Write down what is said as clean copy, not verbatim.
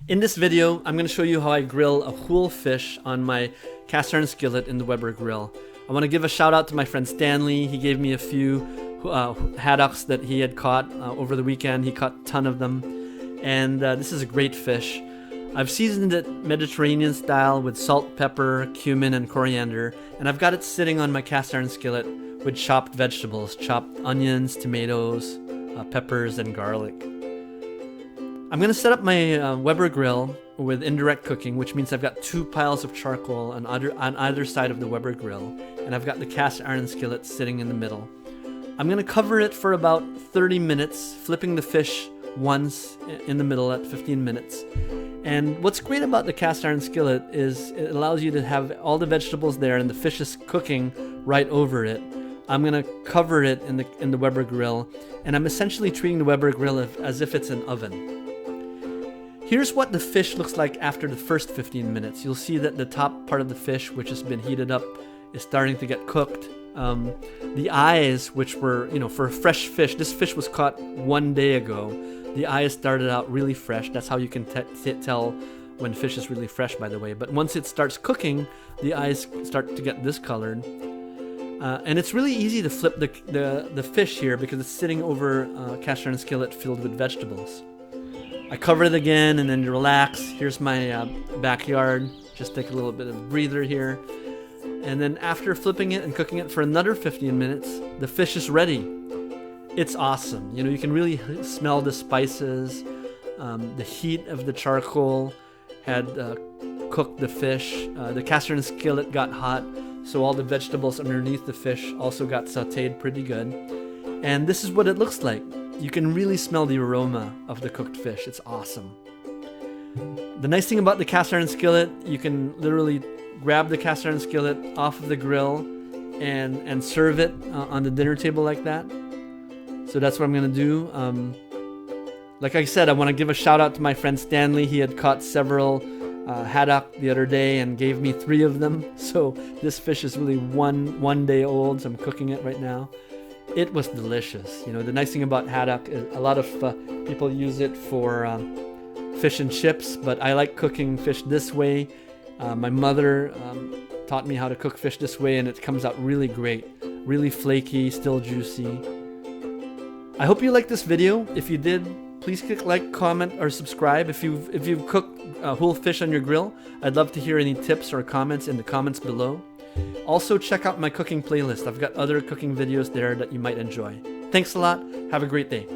In this video, I'm going to show you how I grill a whole fish on my cast iron skillet in the Weber grill. I want to give a shout out to my friend Stanley. He gave me a few haddocks that he had caught over the weekend. He caught a ton of them, and this is a great fish. I've seasoned it Mediterranean style with salt, pepper, cumin, and coriander, and I've got it sitting on my cast iron skillet with chopped vegetables, chopped onions, tomatoes, peppers, and garlic. I'm going to set up my Weber grill with indirect cooking, which means I've got two piles of charcoal on either side of the Weber grill, and I've got the cast iron skillet sitting in the middle. I'm going to cover it for about 30 minutes, flipping the fish once in the middle at 15 minutes. And what's great about the cast iron skillet is it allows you to have all the vegetables there and the fish is cooking right over it. I'm going to cover it in the Weber grill, and I'm essentially treating the Weber grill as if it's an oven. Here's what the fish looks like after the first 15 minutes. You'll see that the top part of the fish, which has been heated up, is starting to get cooked. The eyes, which were, for a fresh fish, this fish was caught 1 day ago. The eyes started out really fresh. That's how you can tell when fish is really fresh, by the way. But once it starts cooking, the eyes start to get discolored. And it's really easy to flip the fish here because it's sitting over a cast iron skillet filled with vegetables. I cover it again and then relax. Here's my backyard. Just take a little bit of a breather here. And then after flipping it and cooking it for another 15 minutes, the fish is ready. It's awesome. You can really smell the spices. The heat of the charcoal had cooked the fish. The cast iron skillet got hot, so all the vegetables underneath the fish also got sauteed pretty good. And this is what it looks like. You can really smell the aroma of the cooked fish. It's awesome. The nice thing about the cast iron skillet, you can literally grab the cast iron skillet off of the grill and serve it on the dinner table like that. So that's what I'm going to do. Like I said, I want to give a shout out to my friend Stanley. He had caught several haddock the other day and gave me 3 of them. So this fish is really one day old, so I'm cooking it right now. It was delicious. The nice thing about haddock is a lot of people use it for fish and chips, but I like cooking fish this way. My mother taught me how to cook fish this way, and it comes out really great. Really flaky, still juicy. I hope you liked this video. If you did, please click like, comment, or subscribe. If you've cooked whole fish on your grill, I'd love to hear any tips or comments in the comments below. Also, check out my cooking playlist. I've got other cooking videos there that you might enjoy. Thanks a lot. Have a great day.